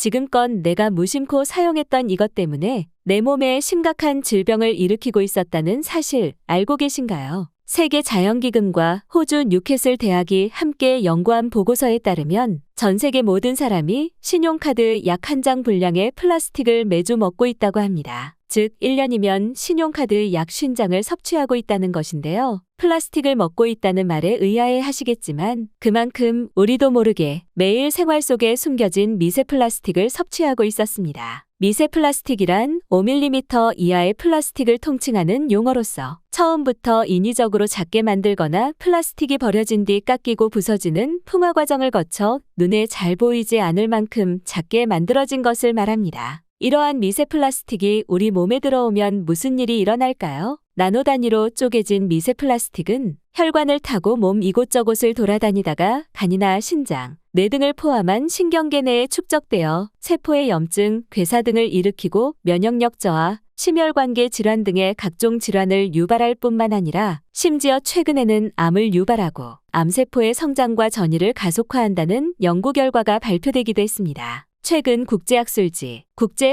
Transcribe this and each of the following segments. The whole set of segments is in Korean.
지금껏 내가 무심코 사용했던 이것 때문에 내 몸에 심각한 질병을 일으키고 있었다는 사실 알고 계신가요? 세계자연기금과 호주 뉴캐슬 대학이 함께 연구한 보고서에 따르면 전 세계 모든 사람이 신용카드 약 한 장 분량의 플라스틱을 매주 먹고 있다고 합니다. 즉 1년이면 신용카드 약 50장을 섭취하고 있다는 것인데요. 플라스틱을 먹고 있다는 말에 의아해 하시겠지만 그만큼 우리도 모르게 매일 생활 속에 숨겨진 미세 플라스틱을 섭취하고 있었습니다. 미세 플라스틱이란 5mm 이하의 플라스틱을 통칭하는 용어로서 처음부터 인위적으로 작게 만들거나 플라스틱이 버려진 뒤 깎이고 부서지는 풍화 과정을 거쳐 눈에 잘 보이지 않을 만큼 작게 만들어진 것을 말합니다. 이러한 미세 플라스틱이 우리 몸에 들어오면 무슨 일이 일어날까요? 나노 단위로 쪼개진 미세 플라스틱은 혈관을 타고 몸 이곳저곳을 돌아다니다가 간이나 신장, 뇌 등을 포함한 신경계 내에 축적되어 세포의 염증, 괴사 등을 일으키고 면역력 저하, 심혈관계 질환 등의 각종 질환을 유발할 뿐만 아니라 심지어 최근에는 암을 유발하고 암세포의 성장과 전이를 가속화한다는 연구 결과가 발표되기도 했습니다. 최근 국제학술지,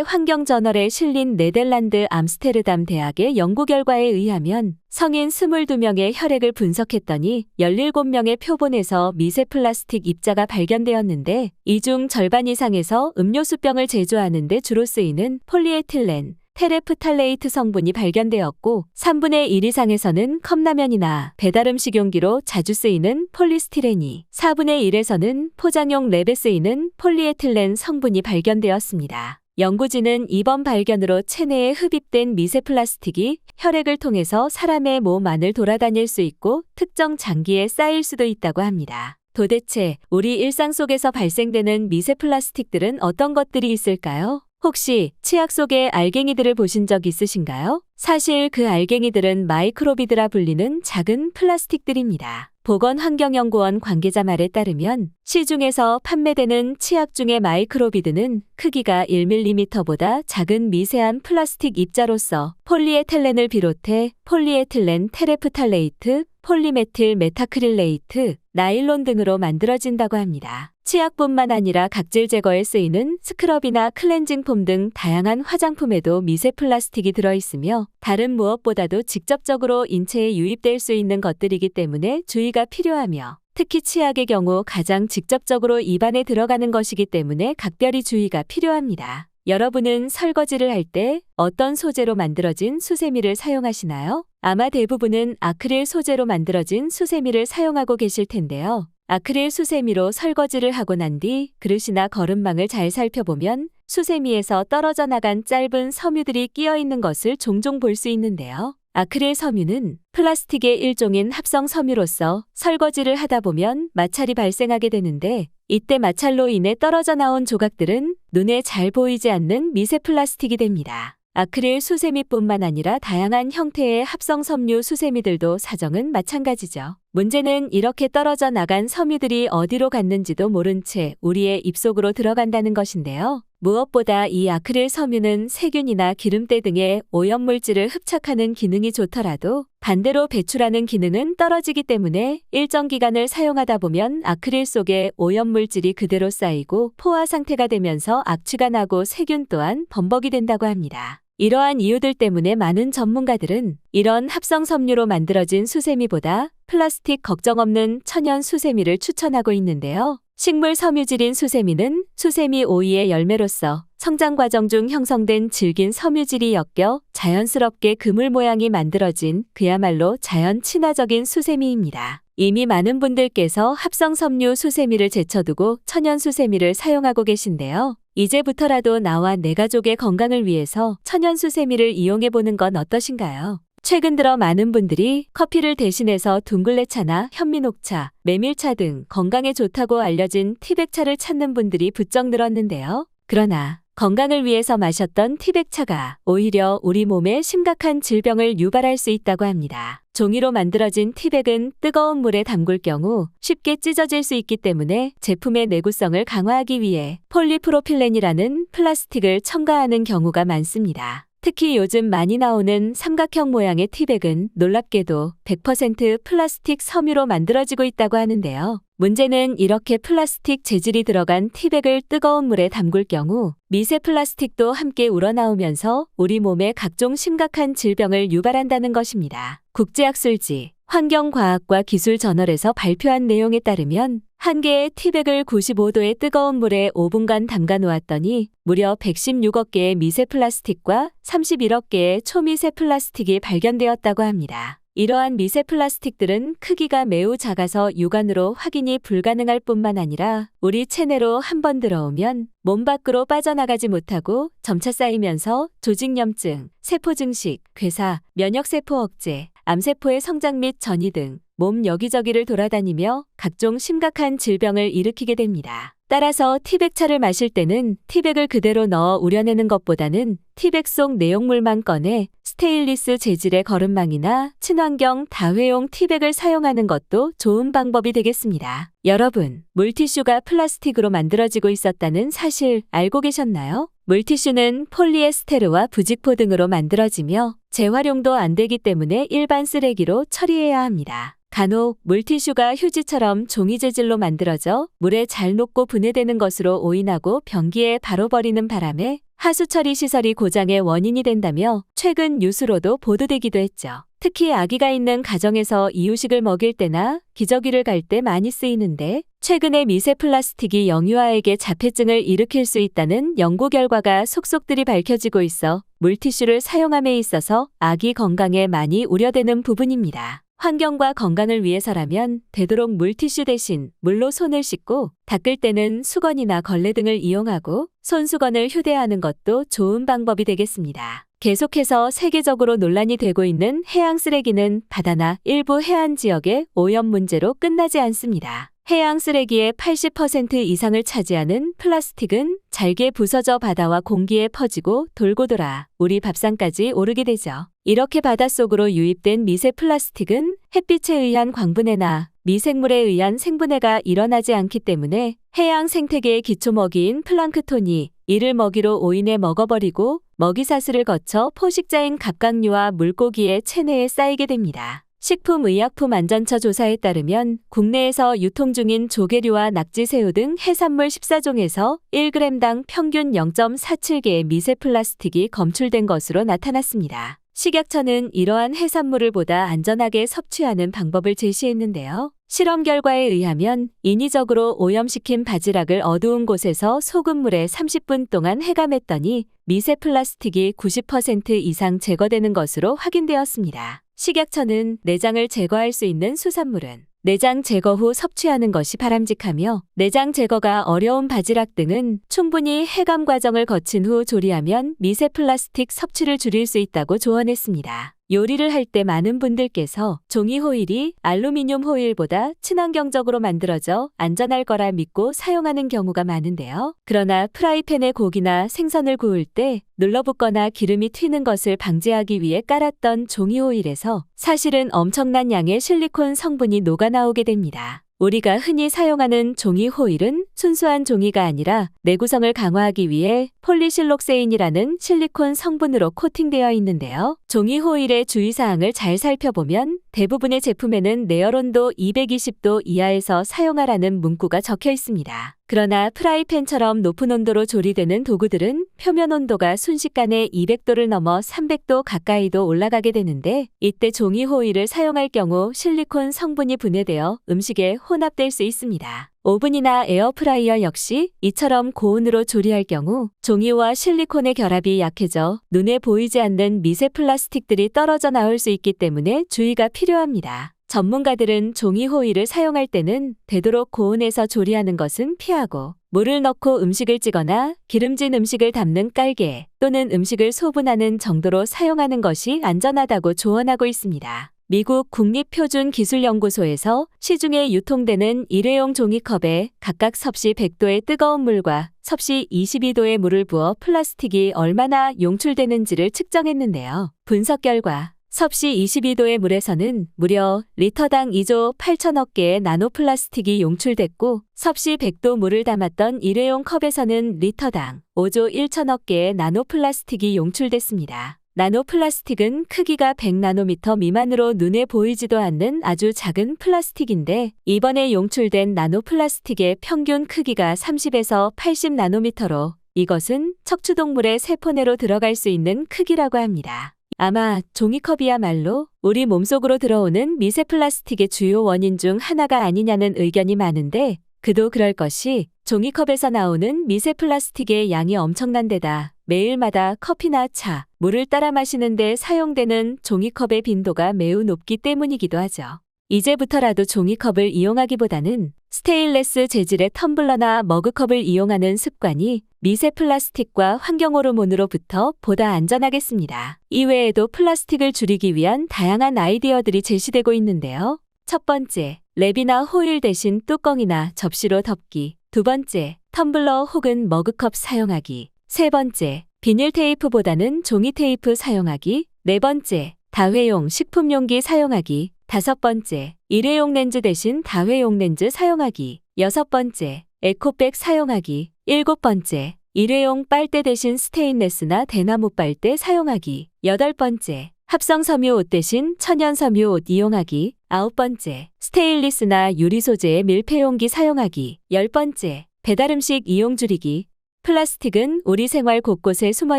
국제환경저널에 실린 네덜란드 암스테르담 대학의 연구 결과에 의하면 성인 22명의 혈액을 분석했더니 17명의 표본에서 미세 플라스틱 입자가 발견되었는데 이 중 절반 이상에서 음료수병을 제조하는 데 주로 쓰이는 폴리에틸렌, 테레프탈레이트 성분이 발견되었고 3분의 1 이상에서는 컵라면이나 배달음식 용기로 자주 쓰이는 폴리스티렌이 4분의 1에서는 포장용 랩에 쓰이는 폴리에틸렌 성분이 발견되었습니다. 연구진은 이번 발견으로 체내에 흡입된 미세 플라스틱이 혈액을 통해서 사람의 몸 안을 돌아다닐 수 있고 특정 장기에 쌓일 수도 있다고 합니다. 도대체 우리 일상 속에서 발생되는 미세 플라스틱들은 어떤 것들이 있을까요? 혹시 치약 속의 알갱이들을 보신 적 있으신가요? 사실 그 알갱이들은 마이크로비드라 불리는 작은 플라스틱들입니다. 보건환경연구원 관계자 말에 따르면 시중에서 판매되는 치약 중의 마이크로비드는 크기가 1mm보다 작은 미세한 플라스틱 입자로서 폴리에틸렌을 비롯해 폴리에틸렌 테레프탈레이트, 폴리메틸 메타크릴레이트, 나일론 등으로 만들어진다고 합니다. 치약뿐만 아니라 각질 제거에 쓰이는 스크럽이나 클렌징 폼 등 다양한 화장품에도 미세 플라스틱이 들어있으며 다른 무엇보다도 직접적으로 인체에 유입될 수 있는 것들이기 때문에 주의가 필요하며 특히 치약의 경우 가장 직접적으로 입안에 들어가는 것이기 때문에 각별히 주의가 필요합니다. 여러분은 설거지를 할 때 어떤 소재로 만들어진 수세미를 사용하시나요? 아마 대부분은 아크릴 소재로 만들어진 수세미를 사용하고 계실 텐데요. 아크릴 수세미로 설거지를 하고 난 뒤 그릇이나 거름망을 잘 살펴보면 수세미에서 떨어져 나간 짧은 섬유들이 끼어 있는 것을 종종 볼 수 있는데요. 아크릴 섬유는 플라스틱의 일종인 합성 섬유로서 설거지를 하다 보면 마찰이 발생하게 되는데 이때 마찰로 인해 떨어져 나온 조각들은 눈에 잘 보이지 않는 미세 플라스틱이 됩니다. 아크릴 수세미뿐만 아니라 다양한 형태의 합성 섬유 수세미들도 사정은 마찬가지죠. 문제는 이렇게 떨어져 나간 섬유들이 어디로 갔는지도 모른 채 우리의 입속으로 들어간다는 것인데요. 무엇보다 이 아크릴 섬유는 세균이나 기름때 등의 오염물질을 흡착하는 기능이 좋더라도 반대로 배출하는 기능은 떨어지기 때문에 일정 기간을 사용하다 보면 아크릴 속에 오염물질이 그대로 쌓이고 포화 상태가 되면서 악취가 나고 세균 또한 범벅이 된다고 합니다. 이러한 이유들 때문에 많은 전문가들은 이런 합성 섬유로 만들어진 수세미보다 플라스틱 걱정 없는 천연 수세미를 추천하고 있는데요. 식물 섬유질인 수세미는 수세미 오이의 열매로서 성장 과정 중 형성된 질긴 섬유질이 엮여 자연스럽게 그물 모양이 만들어진 그야말로 자연 친화적인 수세미입니다. 이미 많은 분들께서 합성 섬유 수세미를 제쳐두고 천연 수세미를 사용하고 계신데요. 이제부터라도 나와 내 가족의 건강을 위해서 천연 수세미를 이용해보는 건 어떠신가요? 최근 들어 많은 분들이 커피를 대신해서 둥글레차나 현미녹차, 메밀차 등 건강에 좋다고 알려진 티백차를 찾는 분들이 부쩍 늘었는데요. 그러나 건강을 위해서 마셨던 티백차가 오히려 우리 몸에 심각한 질병을 유발할 수 있다고 합니다. 종이로 만들어진 티백은 뜨거운 물에 담글 경우 쉽게 찢어질 수 있기 때문에 제품의 내구성을 강화하기 위해 폴리프로필렌이라는 플라스틱을 첨가하는 경우가 많습니다. 특히 요즘 많이 나오는 삼각형 모양의 티백은 놀랍게도 100% 플라스틱 섬유로 만들어지고 있다고 하는데요. 문제는 이렇게 플라스틱 재질이 들어간 티백을 뜨거운 물에 담글 경우 미세 플라스틱도 함께 우러나오면서 우리 몸에 각종 심각한 질병을 유발한다는 것입니다. 국제학술지 환경과학과 기술저널에서 발표한 내용에 따르면 한 개의 티백을 95도의 뜨거운 물에 5분간 담가 놓았더니 무려 116억 개의 미세 플라스틱과 31억 개의 초미세 플라스틱이 발견되었다고 합니다. 이러한 미세 플라스틱들은 크기가 매우 작아서 육안으로 확인이 불가능할 뿐만 아니라 우리 체내로 한번 들어오면 몸 밖으로 빠져나가지 못하고 점차 쌓이면서 조직염증, 세포증식, 괴사, 면역세포 억제, 암세포의 성장 및 전이 등 몸 여기저기를 돌아다니며 각종 심각한 질병을 일으키게 됩니다. 따라서 티백차를 마실 때는 티백을 그대로 넣어 우려내는 것보다는 티백 속 내용물만 꺼내 스테인리스 재질의 거름망이나 친환경 다회용 티백을 사용하는 것도 좋은 방법이 되겠습니다. 여러분, 물티슈가 플라스틱으로 만들어지고 있었다는 사실 알고 계셨나요? 물티슈는 폴리에스테르와 부직포 등으로 만들어지며 재활용도 안 되기 때문에 일반 쓰레기로 처리해야 합니다. 간혹 물티슈가 휴지처럼 종이 재질로 만들어져 물에 잘 녹고 분해되는 것으로 오인하고 변기에 바로 버리는 바람에 하수처리 시설이 고장의 원인이 된다며 최근 뉴스로도 보도되기도 했죠. 특히 아기가 있는 가정에서 이유식을 먹일 때나 기저귀를 갈 때 많이 쓰이는데 최근에 미세 플라스틱이 영유아에게 자폐증을 일으킬 수 있다는 연구 결과가 속속들이 밝혀지고 있어 물티슈를 사용함에 있어서 아기 건강에 많이 우려되는 부분입니다. 환경과 건강을 위해서라면 되도록 물티슈 대신 물로 손을 씻고 닦을 때는 수건이나 걸레 등을 이용하고 손수건을 휴대하는 것도 좋은 방법이 되겠습니다. 계속해서 세계적으로 논란이 되고 있는 해양 쓰레기는 바다나 일부 해안 지역의 오염 문제로 끝나지 않습니다. 해양 쓰레기의 80% 이상을 차지하는 플라스틱은 잘게 부서져 바다와 공기에 퍼지고 돌고 돌아 우리 밥상까지 오르게 되죠. 이렇게 바닷속으로 유입된 미세 플라스틱은 햇빛에 의한 광분해나 미생물에 의한 생분해가 일어나지 않기 때문에 해양 생태계의 기초 먹이인 플랑크톤이 이를 먹이로 오인해 먹어버리고 먹이사슬을 거쳐 포식자인 갑각류와 물고기의 체내에 쌓이게 됩니다. 식품의약품안전처 조사에 따르면 국내에서 유통 중인 조개류와 낙지, 새우 등 해산물 14종에서 1g당 평균 0.47개의 미세 플라스틱이 검출된 것으로 나타났습니다. 식약처는 이러한 해산물을 보다 안전하게 섭취하는 방법을 제시했는데요. 실험 결과에 의하면 인위적으로 오염시킨 바지락을 어두운 곳에서 소금물에 30분 동안 해감했더니 미세 플라스틱이 90% 이상 제거되는 것으로 확인되었습니다. 식약처는 내장을 제거할 수 있는 수산물은 내장 제거 후 섭취하는 것이 바람직하며 내장 제거가 어려운 바지락 등은 충분히 해감 과정을 거친 후 조리하면 미세 플라스틱 섭취를 줄일 수 있다고 조언했습니다. 요리를 할 때 많은 분들께서 종이 호일이 알루미늄 호일보다 친환경적으로 만들어져 안전할 거라 믿고 사용하는 경우가 많은데요. 그러나 프라이팬에 고기나 생선을 구울 때 눌러붙거나 기름이 튀는 것을 방지하기 위해 깔았던 종이 호일에서 사실은 엄청난 양의 실리콘 성분이 녹아나오게 됩니다. 우리가 흔히 사용하는 종이 호일은 순수한 종이가 아니라 내구성을 강화하기 위해 폴리실록세인이라는 실리콘 성분으로 코팅되어 있는데요. 종이 호일의 주의사항을 잘 살펴보면 대부분의 제품에는 내열온도 220도 이하에서 사용하라는 문구가 적혀 있습니다. 그러나 프라이팬처럼 높은 온도로 조리되는 도구들은 표면 온도가 순식간에 200도를 넘어 300도 가까이도 올라가게 되는데 이때 종이 호일을 사용할 경우 실리콘 성분이 분해되어 음식에 혼합될 수 있습니다. 오븐이나 에어프라이어 역시 이처럼 고온으로 조리할 경우 종이와 실리콘의 결합이 약해져 눈에 보이지 않는 미세 플라스틱들이 떨어져 나올 수 있기 때문에 주의가 필요합니다. 전문가들은 종이 호일을 사용할 때는 되도록 고온에서 조리하는 것은 피하고 물을 넣고 음식을 찌거나 기름진 음식을 담는 깔개 또는 음식을 소분하는 정도로 사용하는 것이 안전하다고 조언하고 있습니다. 미국 국립표준기술연구소에서 시중에 유통되는 일회용 종이컵에 각각 섭씨 100도의 뜨거운 물과 섭씨 22도의 물을 부어 플라스틱이 얼마나 용출되는지를 측정했는데요. 분석 결과 섭씨 22도의 물에서는 무려 리터당 2조 8천억 개의 나노플라스틱이 용출됐고 섭씨 100도 물을 담았던 일회용 컵에서는 리터당 5조 1천억 개의 나노플라스틱이 용출됐습니다. 나노플라스틱은 크기가 100나노미터 미만으로 눈에 보이지도 않는 아주 작은 플라스틱인데 이번에 용출된 나노플라스틱의 평균 크기가 30에서 80나노미터로 이것은 척추동물의 세포 내로 들어갈 수 있는 크기라고 합니다. 아마 종이컵이야말로 우리 몸속으로 들어오는 미세 플라스틱의 주요 원인 중 하나가 아니냐는 의견이 많은데 그도 그럴 것이 종이컵에서 나오는 미세 플라스틱의 양이 엄청난 데다 매일마다 커피나 차, 물을 따라 마시는데 사용되는 종이컵의 빈도가 매우 높기 때문이기도 하죠. 이제부터라도 종이컵을 이용하기보다는 스테인레스 재질의 텀블러나 머그컵을 이용하는 습관이 미세 플라스틱과 환경 호르몬으로부터 보다 안전하겠습니다. 이외에도 플라스틱을 줄이기 위한 다양한 아이디어들이 제시되고 있는데요. 첫 번째, 랩이나 호일 대신 뚜껑이나 접시로 덮기. 두 번째, 텀블러 혹은 머그컵 사용하기. 세 번째, 비닐 테이프보다는 종이 테이프 사용하기. 네 번째, 다회용 식품용기 사용하기. 다섯 번째, 일회용 렌즈 대신 다회용 렌즈 사용하기. 여섯 번째, 에코백 사용하기. 일곱 번째, 일회용 빨대 대신 스테인레스나 대나무 빨대 사용하기. 여덟 번째, 합성 섬유 옷 대신 천연 섬유 옷 이용하기. 아홉 번째, 스테인리스나 유리 소재의 밀폐용기 사용하기. 열 번째, 배달음식 이용 줄이기. 플라스틱은 우리 생활 곳곳에 숨어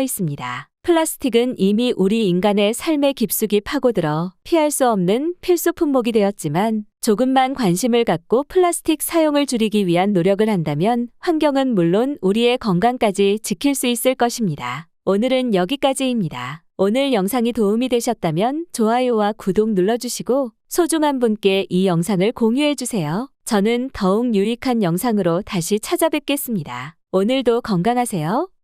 있습니다. 플라스틱은 이미 우리 인간의 삶에 깊숙이 파고들어 피할 수 없는 필수 품목이 되었지만 조금만 관심을 갖고 플라스틱 사용을 줄이기 위한 노력을 한다면 환경은 물론 우리의 건강까지 지킬 수 있을 것입니다. 오늘은 여기까지입니다. 오늘 영상이 도움이 되셨다면 좋아요와 구독 눌러주시고 소중한 분께 이 영상을 공유해주세요. 저는 더욱 유익한 영상으로 다시 찾아뵙겠습니다. 오늘도 건강하세요.